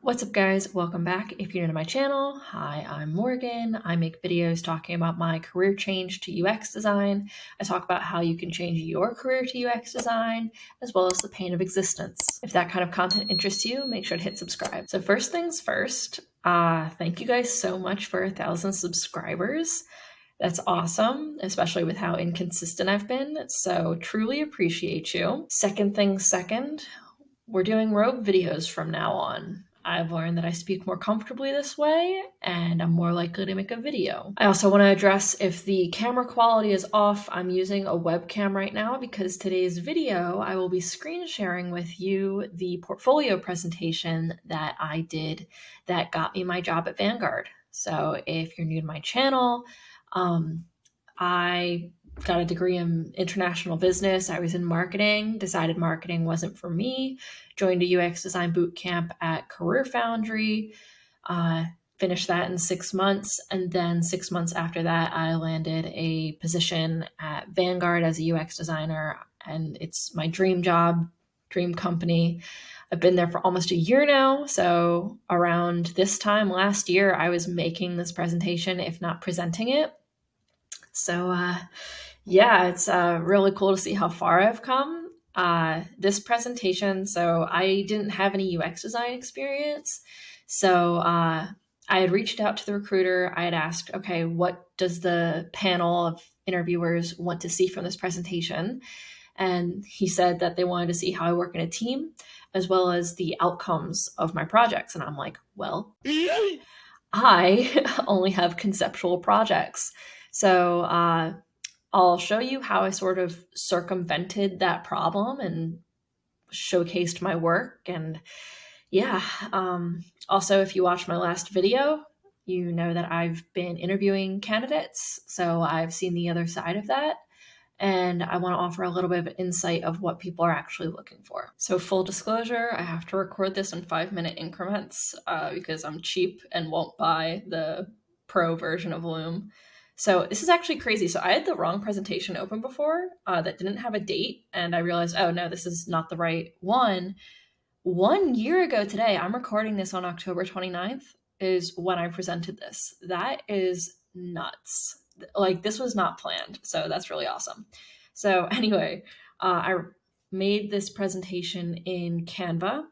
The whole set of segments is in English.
What's up guys, welcome back. If you're new to my channel, hi, I'm Morgan. I make videos talking about my career change to UX design. I talk about how you can change your career to UX design, as well as the pain of existence. If that kind of content interests you, make sure to hit subscribe. So first things first, thank you guys so much for 1,000 subscribers. That's awesome, especially with how inconsistent I've been. So truly appreciate you. Second thing second, we're doing rogue videos from now on. I've learned that I speak more comfortably this way, and I'm more likely to make a video. I also want to address if the camera quality is off. I'm using a webcam right now because today's video, I will be screen sharing with you the portfolio presentation that I did that got me my job at Vanguard. So if you're new to my channel, I got a degree in international business. I was in marketing, decided marketing wasn't for me, joined a UX design boot camp at Career Foundry, finished that in 6 months. And then 6 months after that, I landed a position at Vanguard as a UX designer. And it's my dream job, dream company. I've been there for almost a year now. So around this time last year, I was making this presentation, if not presenting it. So yeah, it's really cool to see how far I've come. This presentation, so I didn't have any UX design experience. So I had reached out to the recruiter. I had asked, okay, what does the panel of interviewers want to see from this presentation? And he said that they wanted to see how I work in a team, as well as the outcomes of my projects. And I'm like, well, I only have conceptual projects. So I'll show you how I sort of circumvented that problem and showcased my work. And yeah, also, if you watched my last video, you know that I've been interviewing candidates. So I've seen the other side of that. And I want to offer a little bit of insight of what people are actually looking for. So full disclosure, I have to record this in 5-minute increments because I'm cheap and won't buy the pro version of Loom. So this is actually crazy. So I had the wrong presentation open before that didn't have a date. And I realized, oh no, this is not the right one. 1 year ago today, I'm recording this on October 29th, is when I presented this. That is nuts. Like, this was not planned. So that's really awesome. So anyway, I made this presentation in Canva.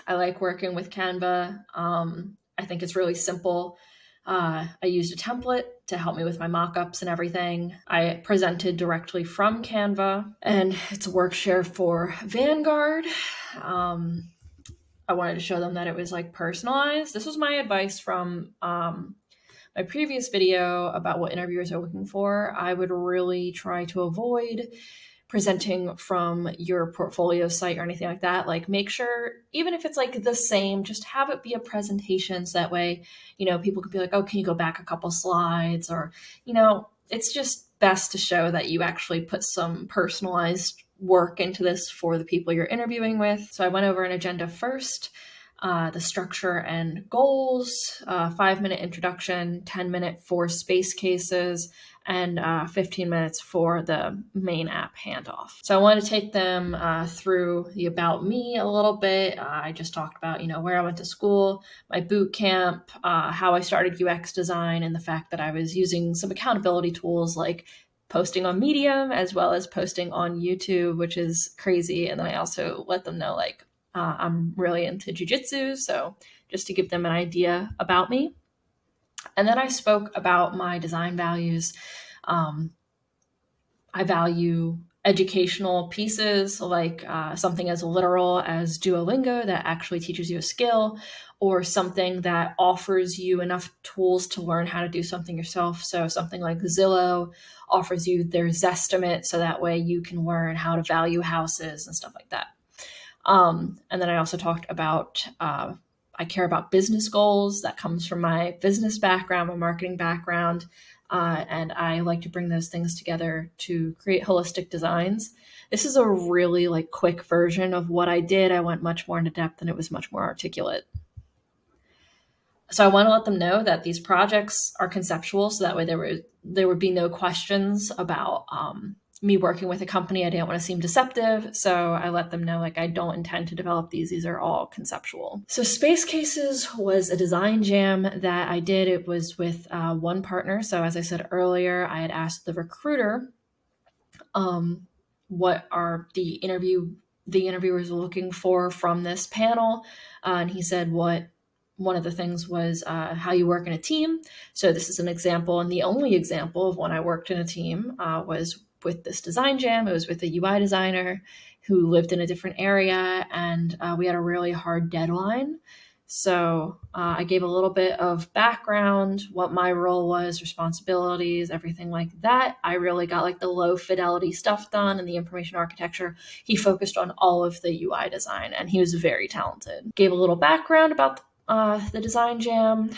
I like working with Canva. I think it's really simple. I used a template to help me with my mock-ups and everything. I presented directly from Canva, and it's a work share for Vanguard. I wanted to show them that it was like personalized. This was my advice from my previous video about what interviewers are looking for. I would really try to avoid presenting from your portfolio site or anything like that. Like, make sure, even if it's like the same, just have it be a presentation. So that way, you know, people could be like, oh, can you go back a couple slides? Or, you know, it's just best to show that you actually put some personalized work into this for the people you're interviewing with. So I went over an agenda first, the structure and goals, 5-minute introduction, 10-minute for space cases, and 15 minutes for the main app handoff. So I want to take them through the about me a little bit. I just talked about, you know, where I went to school, my boot camp, how I started UX design, and the fact that I was using some accountability tools like posting on Medium as well as posting on YouTube, which is crazy. And then I also let them know, like, I'm really into jujitsu, so just to give them an idea about me. And then I spoke about my design values. I value educational pieces, like something as literal as Duolingo that actually teaches you a skill, or something that offers you enough tools to learn how to do something yourself. So something like Zillow offers you their Zestimate, so that way you can learn how to value houses and stuff like that. And then I also talked about, I care about business goals. That comes from my business background, my marketing background. And I like to bring those things together to create holistic designs. This is a really like quick version of what I did. I went much more into depth and it was much more articulate. So I want to let them know that these projects are conceptual. So that way there would be no questions about, me working with a company, I didn't want to seem deceptive. So I let them know, like, I don't intend to develop these. These are all conceptual. So Space Cases was a design jam that I did. It was with one partner. So as I said earlier, I had asked the recruiter what are the interviewers looking for from this panel. And he said one of the things was how you work in a team. So this is an example, and the only example of when I worked in a team was with this design jam. It was with a UI designer who lived in a different area, and we had a really hard deadline. So I gave a little bit of background, what my role was, responsibilities, everything like that. I really got like the low fidelity stuff done and the information architecture. He focused on all of the UI design, and he was very talented. Gave a little background about the design jam,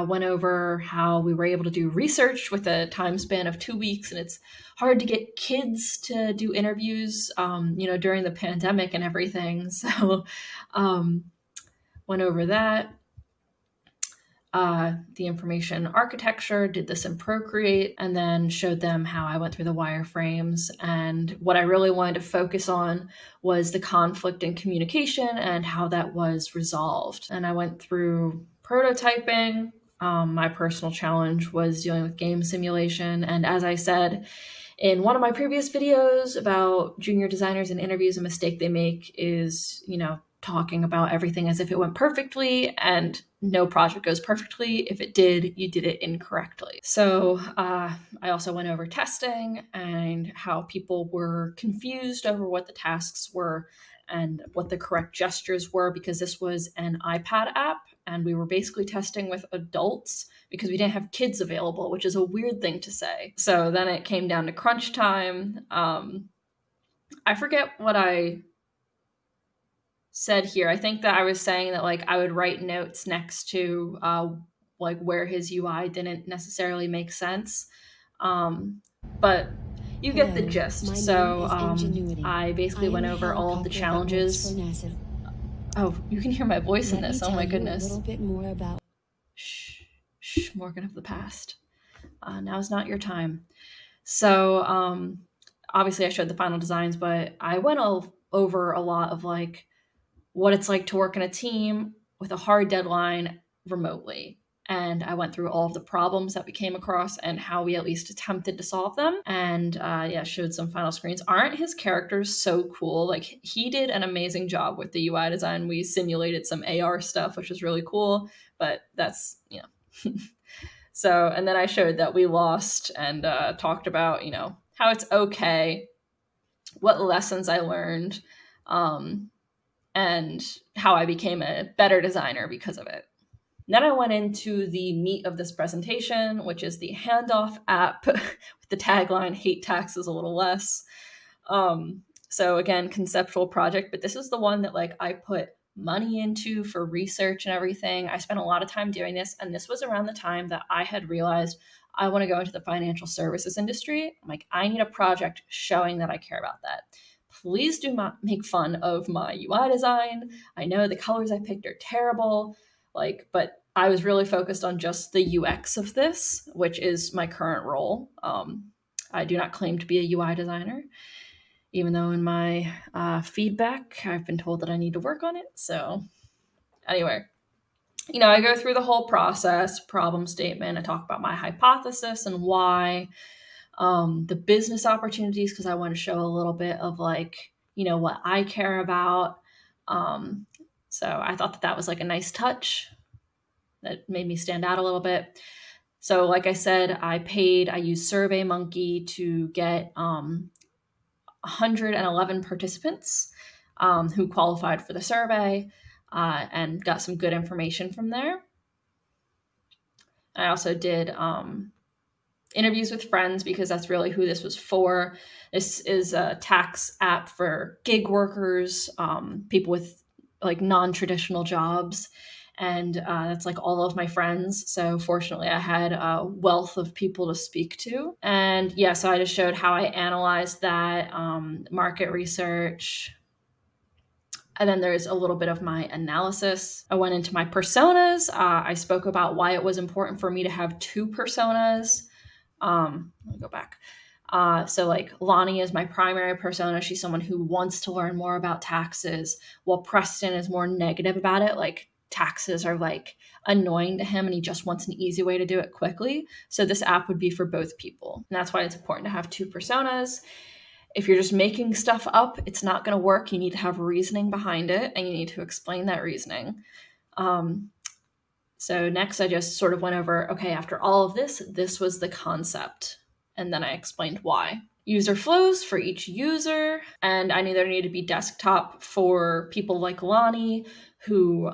went over how we were able to do research with a time span of 2 weeks, and it's hard to get kids to do interviews, during the pandemic and everything. So went over that. The information architecture, did this in Procreate, and then showed them how I went through the wireframes. And what I really wanted to focus on was the conflict in communication and how that was resolved. And I went through prototyping. My personal challenge was dealing with game simulation. And as I said in one of my previous videos about junior designers and interviews, a mistake they make is, talking about everything as if it went perfectly, and no project goes perfectly. If it did, you did it incorrectly. So I also went over testing and how people were confused over what the tasks were and what the correct gestures were, because this was an iPad app and we were basically testing with adults because we didn't have kids available, which is a weird thing to say. So then it came down to crunch time. I forget what I said here. I think that I was saying that I would write notes next to where his UI didn't necessarily make sense, but you get the gist. So I basically went over all of the challenges. Oh, you can hear my voice in this. Oh my goodness. A little bit more about shh, Morgan of the past. Now's not your time. So obviously I showed the final designs, but I went over a lot of what it's like to work in a team with a hard deadline remotely. And I went through all of the problems that we came across and how we at least attempted to solve them. And showed some final screens. Aren't his characters so cool? He did an amazing job with the UI design. We simulated some AR stuff, which was really cool, but that's, So, and then I showed that we lost and talked about, how it's okay, what lessons I learned, and how I became a better designer because of it. Then I went into the meat of this presentation, which is the Handoff App with the tagline, "Hate taxes a little less." So again, conceptual project, but this is the one that I put money into for research and everything. I spent a lot of time doing this, and this was around the time that I had realized I want to go into the financial services industry. I'm I need a project showing that I care about that. Please do not make fun of my UI design. I know the colors I picked are terrible, but I was really focused on just the UX of this, which is my current role. I do not claim to be a UI designer, even though in my feedback, I've been told that I need to work on it. So anyway, I go through the whole process, problem statement. I talk about my hypothesis and why, the business opportunities, because I want to show a little bit of what I care about. So I thought that was a nice touch that made me stand out a little bit. So like I said, I used SurveyMonkey to get 111 participants who qualified for the survey, and got some good information from there. I also did interviews with friends, because that's really who this was for. This is a tax app for gig workers, people with non-traditional jobs. And that's all of my friends. So fortunately, I had a wealth of people to speak to. And yeah, so I just showed how I analyzed that, market research. And then there's a little bit of my analysis. I went into my personas. I spoke about why it was important for me to have two personas. Let me go back. So like Lonnie is my primary persona. She's someone who wants to learn more about taxes, while Preston is more negative about it. Like taxes are like annoying to him and he just wants an easy way to do it quickly. So this app would be for both people. And that's why it's important to have two personas. If you're just making stuff up, it's not going to work. You need to have reasoning behind it and you need to explain that reasoning. So next I just sort of went over, okay, after all of this, this was the concept. And then I explained why. User flows for each user. And I knew there needed to be desktop for people like Lonnie, who,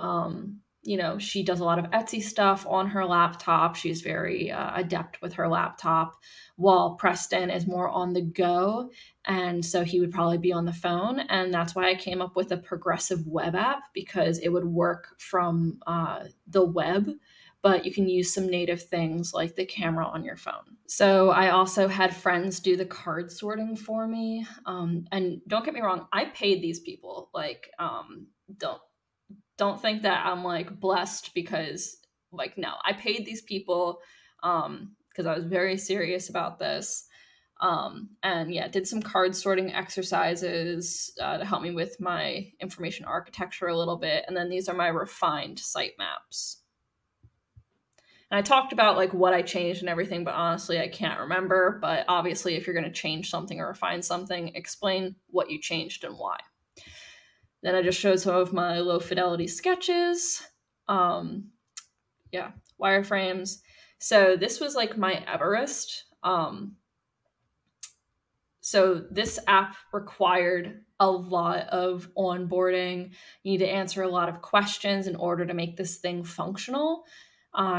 she does a lot of Etsy stuff on her laptop. She's very adept with her laptop, while Preston is more on the go. And so he would probably be on the phone. And that's why I came up with a progressive web app, because it would work from the web, but you can use some native things like the camera on your phone. So I also had friends do the card sorting for me. And don't get me wrong, I paid these people. Like, don't think that I'm like blessed because like, no, I paid these people because I was very serious about this. And yeah, did some card sorting exercises to help me with my information architecture a little bit. And then these are my refined site maps. And I talked about like what I changed and everything, but honestly, I can't remember. But obviously, if you're going to change something or refine something, explain what you changed and why. Then I just showed some of my low fidelity sketches. Wireframes. So this was like my Everest. So this app required a lot of onboarding. You need to answer a lot of questions in order to make this thing functional.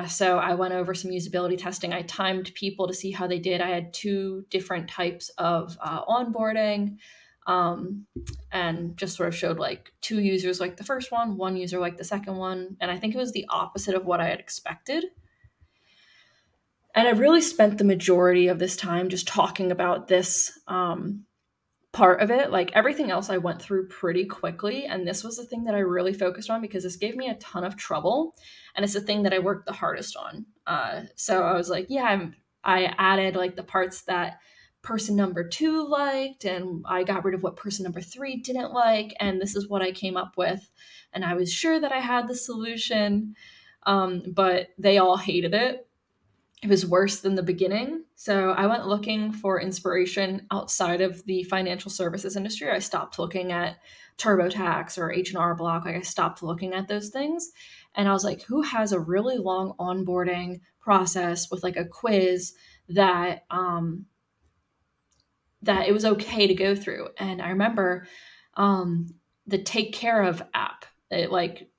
So I went over some usability testing. I timed people to see how they did. I had 2 different types of onboarding, and just sort of showed like 2 users like the first one user like the second one. And I think it was the opposite of what I had expected. And I really spent the majority of this time just talking about this part of it. Like everything else I went through pretty quickly. And this was the thing that I really focused on because this gave me a ton of trouble. And it's the thing that I worked the hardest on. So I was like, I added like the parts that person number 2 liked, and I got rid of what person number 3 didn't like. And this is what I came up with. And I was sure that I had the solution, but they all hated it. It was worse than the beginning. So I went looking for inspiration outside of the financial services industry. I stopped looking at TurboTax or H&R Block. Like I stopped looking at those things. And I was like, who has a really long onboarding process with like a quiz that that it was okay to go through? And I remember the Take Care of app. It like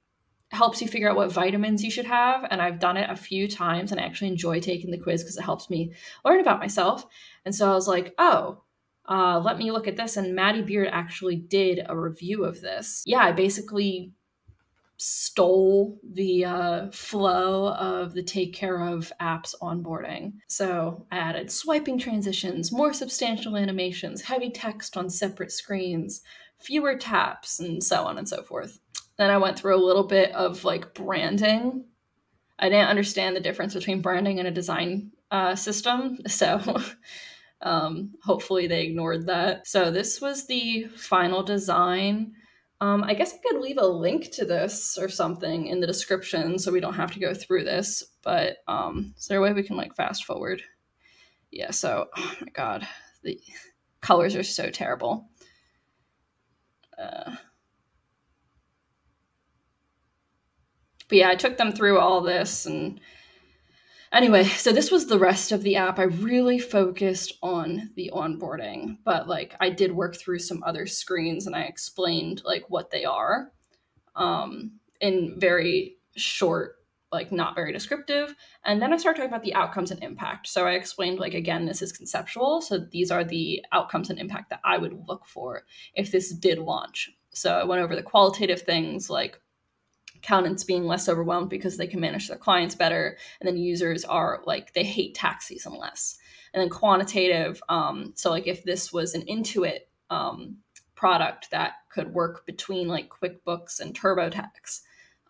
helps you figure out what vitamins you should have. And I've done it a few times and I actually enjoy taking the quiz because it helps me learn about myself. And so I was like, let me look at this. And Maddie Beard actually did a review of this. Yeah, I basically stole the flow of the Take Care of apps onboarding. So I added swiping transitions, more substantial animations, heavy text on separate screens, fewer taps, and so on and so forth. Then I went through a little bit of like branding. I didn't understand the difference between branding and a design system. So hopefully they ignored that. So this was the final design. I guess I could leave a link to this or something in the description so we don't have to go through this. But is there a way we can like fast forward? Yeah, so, oh my God, the colors are so terrible. But yeah, I took them through all this. And anyway, so this was the rest of the app. I really focused on the onboarding, but like I did work through some other screens and I explained like what they are in very short, like not very descriptive. And then I started talking about the outcomes and impact. So I explained like, again, this is conceptual. So these are the outcomes and impact that I would look for if this did launch. So I went over the qualitative things like accountants being less overwhelmed because they can manage their clients better. And then users are like, they hate tax season less. And then quantitative, so like if this was an Intuit product that could work between like QuickBooks and TurboTax,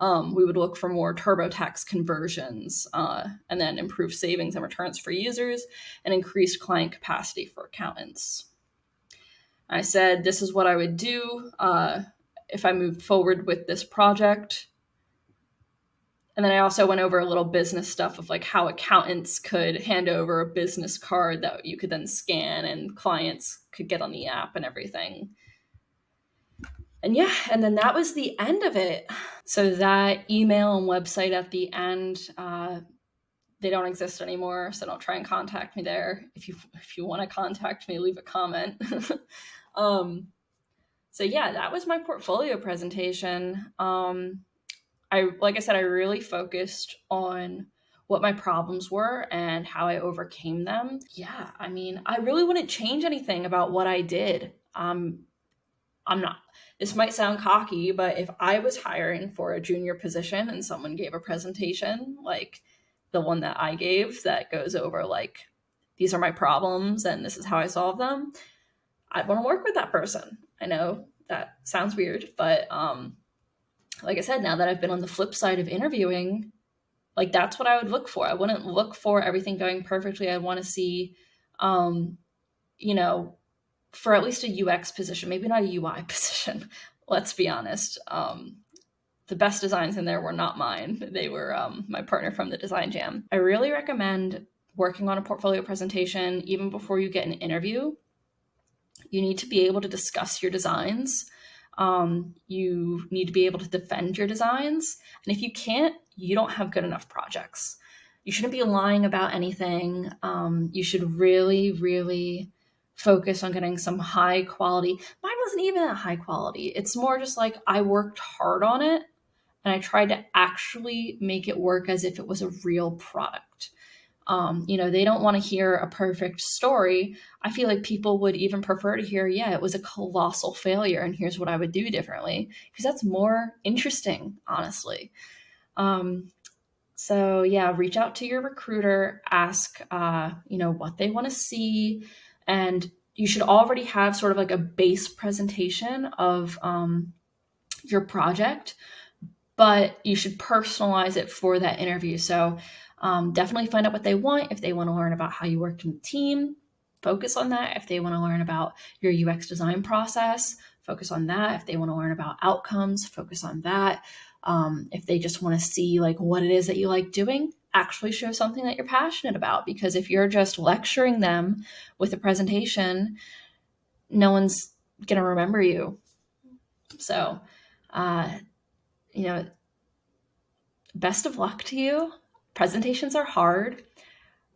We would look for more TurboTax conversions, and then improve savings and returns for users and increased client capacity for accountants. I said, this is what I would do if I moved forward with this project. And then I also went over a little business stuff of like how accountants could hand over a business card that you could then scan and clients could get on the app and everything. And yeah, and then that was the end of it. So that email and website at the end, they don't exist anymore. So don't try and contact me there. If you want to contact me, leave a comment. So yeah, that was my portfolio presentation. Like I said, I really focused on what my problems were and how I overcame them. Yeah, I mean, I really wouldn't change anything about what I did. I'm not, this might sound cocky, but if I was hiring for a junior position and someone gave a presentation like the one that I gave that goes over like, these are my problems and this is how I solve them, I'd want to work with that person. I know that sounds weird, but like I said, now that I've been on the flip side of interviewing, like that's what I would look for. I wouldn't look for everything going perfectly. I want to see, you know, for at least a UX position, maybe not a UI position. Let's be honest. The best designs in there were not mine. They were my partner from the Design Jam. I really recommend working on a portfolio presentation even before you get an interview. You need to be able to discuss your designs. You need to be able to defend your designs. And if you can't, you don't have good enough projects. You shouldn't be lying about anything. You should really, really focus on getting some high quality. Mine wasn't even that high quality. It's more just like I worked hard on it and I tried to actually make it work as if it was a real product. They don't want to hear a perfect story. I feel like people would even prefer to hear, yeah, it was a colossal failure and here's what I would do differently, because that's more interesting, honestly. So yeah, reach out to your recruiter, ask, what they want to see. And you should already have sort of like a base presentation of your project, but you should personalize it for that interview. So definitely find out what they want. If they want to learn about how you work in a team, focus on that. If they want to learn about your UX design process, focus on that. If they want to learn about outcomes, focus on that. If they just want to see like what it is that you like doing, actually show something that you're passionate about. Because if you're just lecturing them with a presentation, no one's going to remember you. So, best of luck to you. Presentations are hard.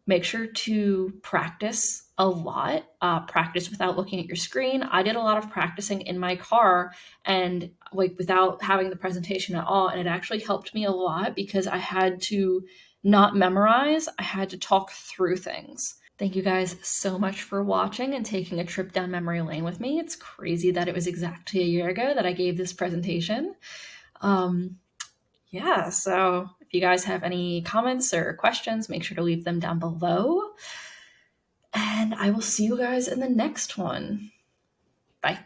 Make sure to practice a lot. Practice without looking at your screen. I did a lot of practicing in my car and like without having the presentation at all. And it actually helped me a lot because I had to not memorize. I had to talk through things. Thank you guys so much for watching and taking a trip down memory lane with me. It's crazy that it was exactly a year ago that I gave this presentation. Yeah, so if you guys have any comments or questions, make sure to leave them down below. And I will see you guys in the next one. Bye.